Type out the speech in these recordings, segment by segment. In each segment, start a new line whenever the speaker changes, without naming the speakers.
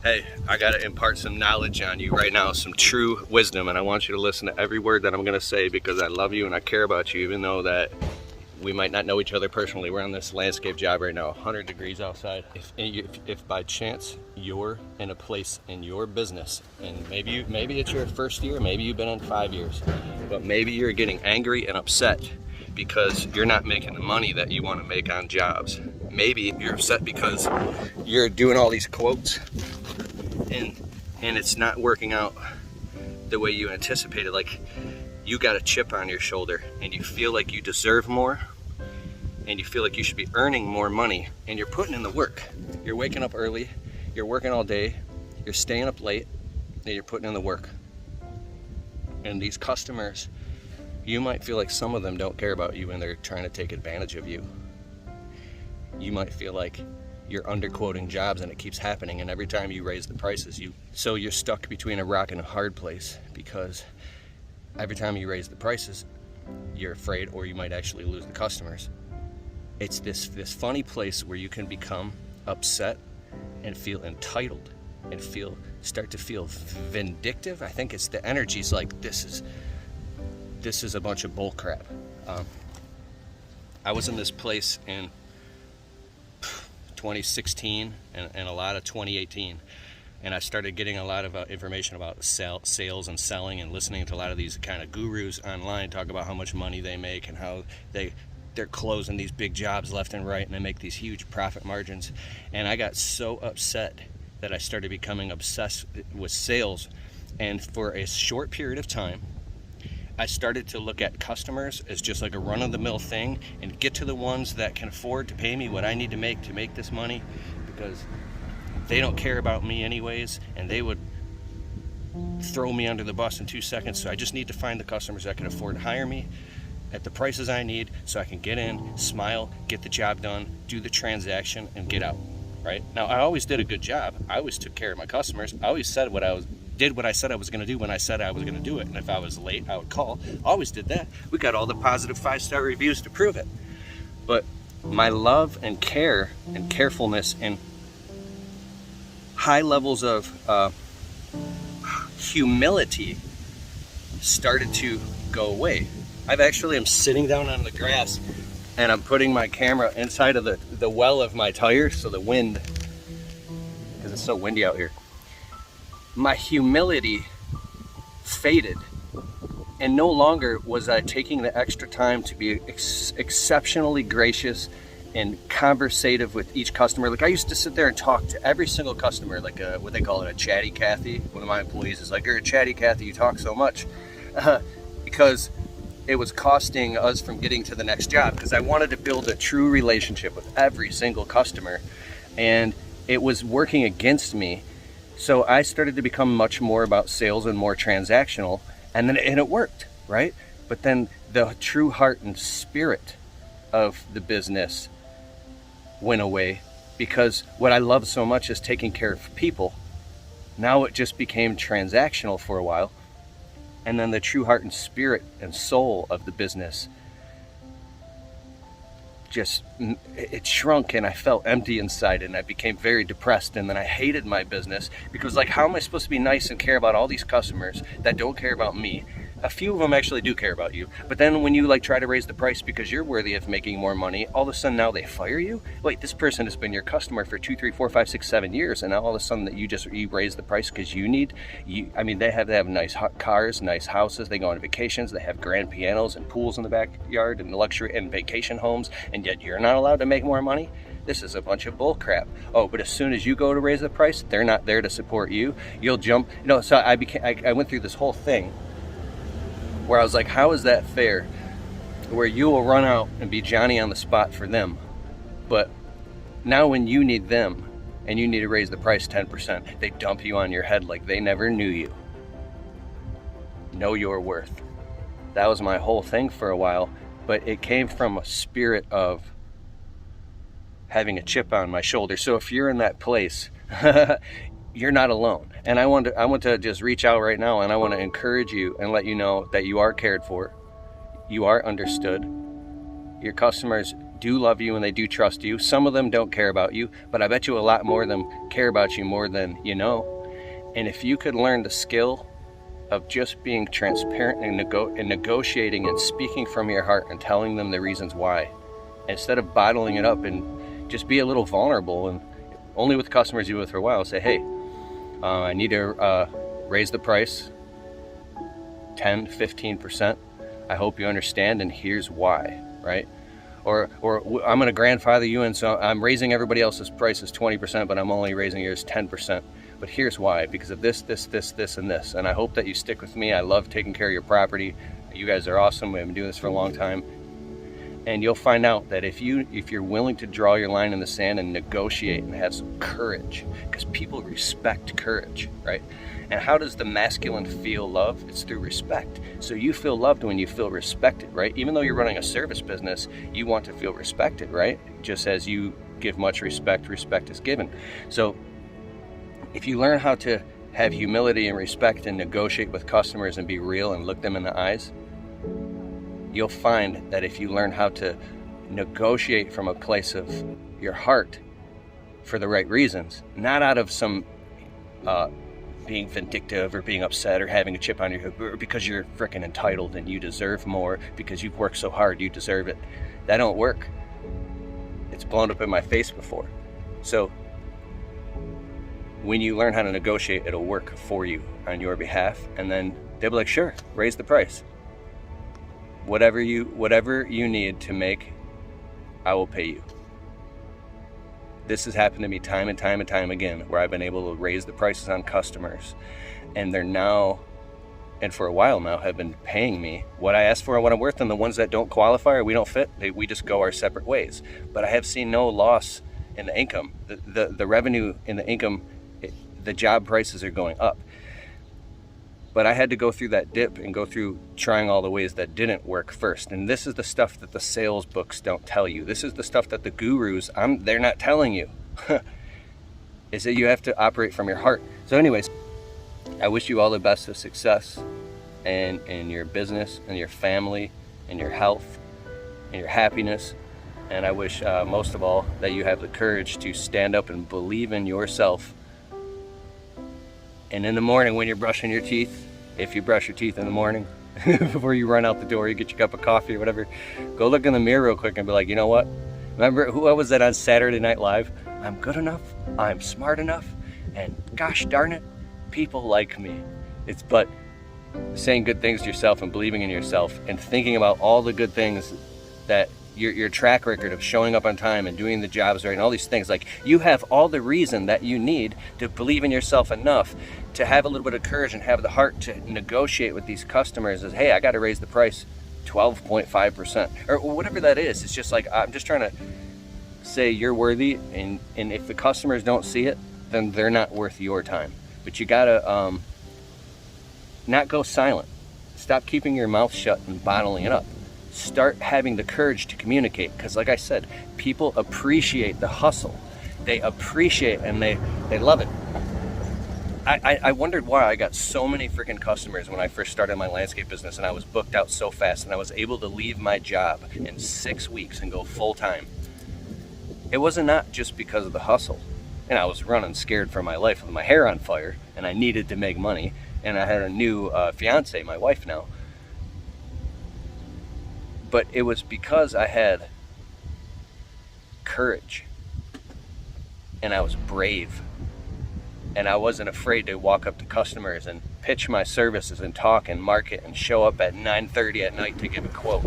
Hey, I gotta impart some knowledge on you right now, some true wisdom, and I want you to listen to every word that I'm gonna say because I love you and I care about you, even though that we might not know each other personally. We're on this landscape job right now, 100 degrees outside. If by chance you're in a place in your business, and maybe it's your first year, maybe you've been in 5 years, but maybe you're getting angry and upset because you're not making the money that you want to make on jobs. Maybe you're upset because you're doing all these quotes and it's not working out the way you anticipated. Like, you got a chip on your shoulder and you feel like you deserve more and you feel like you should be earning more money, and you're putting in the work. You're waking up early, you're working all day, you're staying up late, and you're putting in the work. And these customers, you might feel like some of them don't care about you and they're trying to take advantage of you. You might feel like you're underquoting jobs and it keeps happening, and every time you raise the prices, so you're stuck between a rock and a hard place, because every time you raise the prices, you're afraid, or you might actually lose the customers. It's this funny place where you can become upset and feel entitled and start to feel vindictive. I think it's the energies like this is a bunch of bull crap. I was in this place in 2016 and a lot of 2018, and I started getting a lot of information about sales and selling, and listening to a lot of these kind of gurus online talk about how much money they make and how they're closing these big jobs left and right, and they make these huge profit margins. And I got so upset that I started becoming obsessed with sales, and for a short period of time I started to look at customers as just like a run-of-the-mill thing, and get to the ones that can afford to pay me what I need to make this money, because they don't care about me anyways, and they would throw me under the bus in 2 seconds. So I just need to find the customers that can afford to hire me at the prices I need, so I can get in, smile, get the job done, do the transaction, and get out, right? Now, I always did a good job. I always took care of my customers. I always did what I said I was going to do when I said I was going to do it. And if I was late, I would call. Always did that. We got all the positive 5-star reviews to prove it. But my love and care and carefulness and high levels of humility started to go away. I'm sitting down on the grass, and I'm putting my camera inside of the well of my tires, so the wind, because it's so windy out here. My humility faded, and no longer was I taking the extra time to be exceptionally gracious and conversative with each customer. Like, I used to sit there and talk to every single customer, like what they call it, a chatty Cathy. One of my employees is like, "You're a chatty Cathy, you talk so much," because it was costing us from getting to the next job, because I wanted to build a true relationship with every single customer, and it was working against me. So I started to become much more about sales and more transactional, and it worked, right? But then the true heart and spirit of the business went away, because what I love so much is taking care of people. Now it just became transactional for a while, and then the true heart and spirit and soul of the business it shrunk, and I felt empty inside, and I became very depressed, and then I hated my business, because, like, how am I supposed to be nice and care about all these customers that don't care about me? A few of them actually do care about you, but then when you try to raise the price because you're worthy of making more money, all of a sudden now they fire you. Wait, this person has been your customer for 2, 3, 4, 5, 6, 7 years, and now all of a sudden that you raise the price because they have nice cars, nice houses, they go on vacations, they have grand pianos and pools in the backyard and luxury and vacation homes, and yet you're not allowed to make more money. This is a bunch of bull crap. Oh, but as soon as you go to raise the price, they're not there to support you. You'll jump. So I went through this whole thing where I was like, how is that fair? Where you will run out and be Johnny on the spot for them, but now when you need them and you need to raise the price 10%, they dump you on your head like they never knew you. Know your worth. That was my whole thing for a while, but it came from a spirit of having a chip on my shoulder. So if you're in that place, you're not alone. And I want to just reach out right now, and I want to encourage you and let you know that you are cared for, you are understood. Your customers do love you and they do trust you. Some of them don't care about you, but I bet you a lot more of them care about you more than you know. And if you could learn the skill of just being transparent and negotiating and speaking from your heart and telling them the reasons why, instead of bottling it up, and just be a little vulnerable, and only with customers you with for a while, say, hey, I need to raise the price 10, 15%. I hope you understand, and here's why, right? Or I'm going to grandfather you in, so I'm raising everybody else's prices 20%, but I'm only raising yours 10%. But here's why, because of this, this, and this. And I hope that you stick with me. I love taking care of your property. You guys are awesome. We've been doing this for a long time. And you'll find out that if you're willing to draw your line in the sand and negotiate and have some courage, because people respect courage, right? And how does the masculine feel love? It's through respect. So you feel loved when you feel respected, right? Even though you're running a service business, you want to feel respected, right? Just as you give much respect, respect is given. So if you learn how to have humility and respect and negotiate with customers and be real and look them in the eyes, you'll find that if you learn how to negotiate from a place of your heart for the right reasons, not out of some being vindictive or being upset or having a chip on your hip, or because you're freaking entitled and you deserve more because you've worked so hard, you deserve it. That don't work. It's blown up in my face before. So when you learn how to negotiate, it'll work for you on your behalf, and then they'll be like, sure, raise the price. Whatever you need to make, I will pay you. This has happened to me time and time and time again, where I've been able to raise the prices on customers, and they're now, and for a while now, have been paying me what I asked for and what I'm worth, and the ones that don't qualify or we don't fit, we just go our separate ways. But I have seen no loss in the income. The revenue in the income, the job prices are going up. But I had to go through that dip and go through trying all the ways that didn't work first. And this is the stuff that the sales books don't tell you. This is the stuff that the gurus, they're not telling you. Is that you have to operate from your heart. So anyways, I wish you all the best of success in your business and your family and your health and your happiness. And I wish most of all that you have the courage to stand up and believe in yourself. And in the morning when you're brushing your teeth, if you brush your teeth in the morning, before you run out the door, you get your cup of coffee or whatever, go look in the mirror real quick and be like, you know what? Remember, who was that on Saturday Night Live? I'm good enough, I'm smart enough, and gosh darn it, people like me. But saying good things to yourself and believing in yourself and thinking about all the good things that your track record of showing up on time and doing the jobs right and all these things, like you have all the reason that you need to believe in yourself enough to have a little bit of courage and have the heart to negotiate with these customers as, hey, I got to raise the price 12.5% or whatever that is. It's just like, I'm just trying to say you're worthy, and if the customers don't see it, then they're not worth your time. But you gotta not go silent. Stop keeping your mouth shut and bottling it up. Start having the courage to communicate, because like I said, people appreciate the hustle. They appreciate and they love it. I wondered why I got so many freaking customers when I first started my landscape business, and I was booked out so fast, and I was able to leave my job in 6 weeks and go full time. It wasn't not just because of the hustle, and I was running scared for my life with my hair on fire, and I needed to make money, and I had a new fiance, my wife now. But it was because I had courage, and I was brave, and I wasn't afraid to walk up to customers and pitch my services and talk and market and show up at 9:30 at night to give a quote.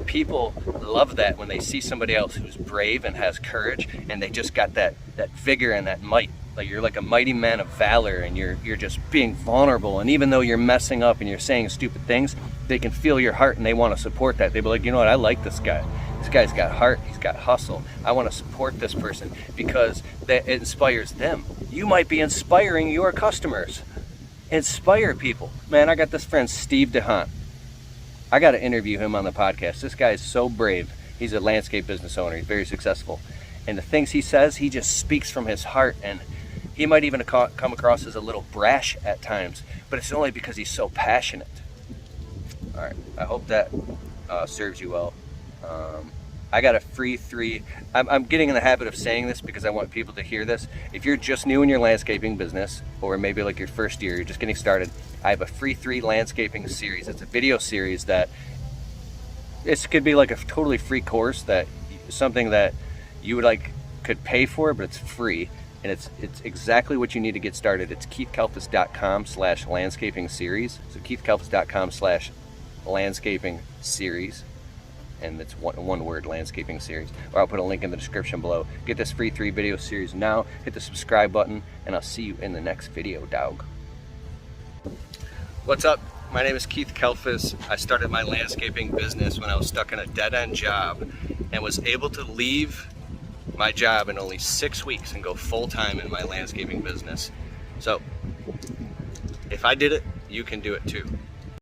People love that when they see somebody else who's brave and has courage, and they just got that vigor and that might. Like you're like a mighty man of valor, and you're just being vulnerable, and even though you're messing up and you're saying stupid things, they can feel your heart and they want to support that. They be like, you know what, I like this guy. This guy's got heart, he's got hustle. I want to support this person because that inspires them. You might be inspiring your customers. Inspire people. Man, I got this friend, Steve DeHaan. I got to interview him on the podcast. This guy is so brave. He's a landscape business owner. He's very successful. And the things he says, he just speaks from his heart, and he might even come across as a little brash at times, but it's only because he's so passionate. All right, I hope that serves you well. I got a free I'm getting in the habit of saying this because I want people to hear this. If you're just new in your landscaping business, or maybe like your first year, you're just getting started, I have a free 3 landscaping series. It's a video series that this could be like a totally free course, that something that you would could pay for, but it's free. And it's exactly what you need to get started. It's keithkalfas.com/landscaping series. So keithkalfas.com/landscaping series. And it's one word, landscaping series. Or I'll put a link in the description below. Get this free 3 video series now. Hit the subscribe button, and I'll see you in the next video, dog. What's up? My name is Keith Kalfas. I started my landscaping business when I was stuck in a dead-end job and was able to leave my job in only 6 weeks and go full-time in my landscaping business. So if I did it, you can do it too.